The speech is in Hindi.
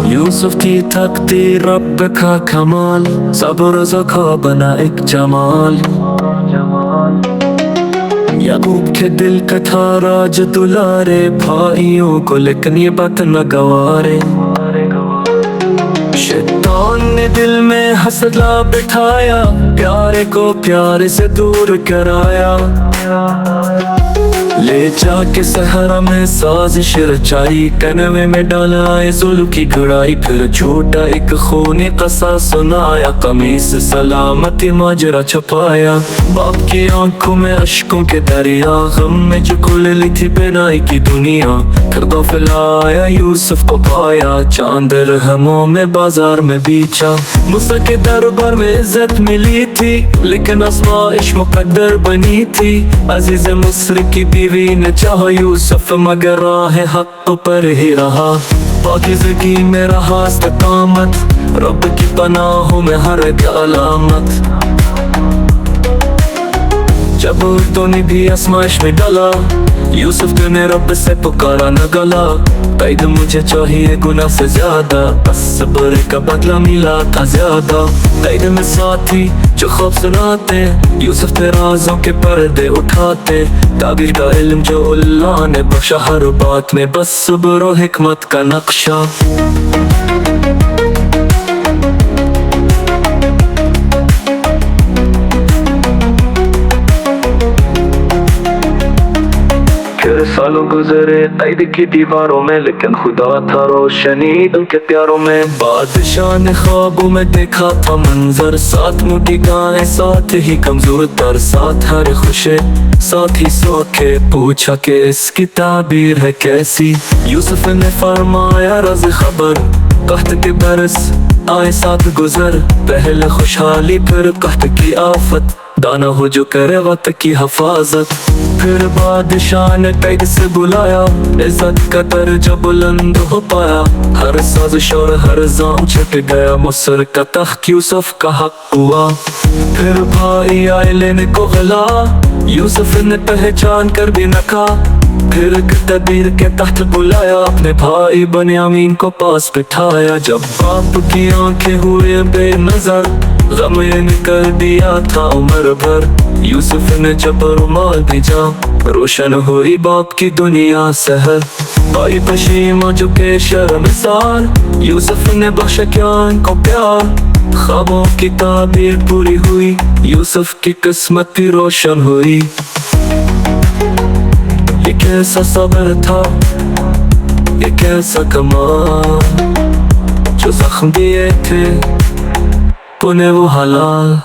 यूसुफ की तकदीर रब का कमाल, सब्र ज़का बना एक जमाल। याकूब के दिल का था राज दुलारे, भाइयों को लेकिन ये बात न गवारे। शैतान ने दिल में हसला बिठाया, प्यारे को प्यारे से दूर कराया। ले जाके सहरा में साजिश रचाई, कनवे में डाला जुल्म की कड़ाई। फिर झूठा एक खूनी कसा सुनाया, कमीज सलामती माजरा छुपाया। बाप की आंखों में अश्कों के दरिया, गम में जो खुल ली थी बिनाई की दुनिया। फिर गफला आया यूसुफ को पाया, चांद रहमों में बाजार में बीचा। मूसा के दरबार में इज्जत मिली थी, लेकिन आज़माइश मुकद्दर बनी थी। अजीज मिस्र की बीवी ने चाहा यूसुफ, मगर राह हक पर ही रहा। पाकीज़गी में रहा इस्तिकामत, रब की पनाहों में हर एक अलामत। जब उर्दू भी आज़माइश में डाला, यूसुफ ने रब से पुकारा न गला। कैद मुझे चाहिए गुनाह से ज्यादा, बस सब्र का बदला मिला था ज्यादा। कैद में साथी जो ख्वाब सुनाते, यूसुफ के राज़ों के पर्दे उठाते। ताबीर का इल्म जो अल्लाह ने बख्शा, हर बात में बस सब्र और हिकमत का नक्शा। सालों गुजरे कैद की दीवारों में, लेकिन खुदा था रोशनी उनके प्यारों में। बादशाह ने ख्वाबों में देखा था मंजर, साथ मोटी गायें साथ ही कमजोर तर, साथ हर खुशे साथ ही सोखे। पूछा कि इसकी ताबीर है कैसी, यूसुफ ने फरमाया रज़ खबर। कहत के बरस आए साथ गुजर, पहले खुशहाली फिर कहत की आफत। दाना हो जो करे वक्त की हिफाजत। फिर बादशाह ने कैद से बुलाया, इज्जत का दर्जा बुलंद हो पाया। हर साजिश और हर जाम छट गया, मिस्र का तख्त यूसुफ का हक हुआ। फिर भाई आए लेने को गला, यूसुफ ने पहचान कर भी न कहा। फिर तदबीर के तहत बुलाया, अपने भाई बनियामीन को पास बिठाया। जब बाप की आंखें हुए बेनजर, गम निकल दिया था उम्र भर। यूसुफ ने जब रुमाल भेजा, रोशन हुई बाप की दुनिया सहर। भाई पशीमा चुके शर्मसार, यूसुफ ने बख्शा ज्ञान को प्यार। ख्वाबों की ताबीर पूरी हुई, यूसुफ की किस्मत भी रोशन हुई। ये कैसा सब्र था, ये कैसा कमाल, जो जख्म दिए थे पुने वो हलाल।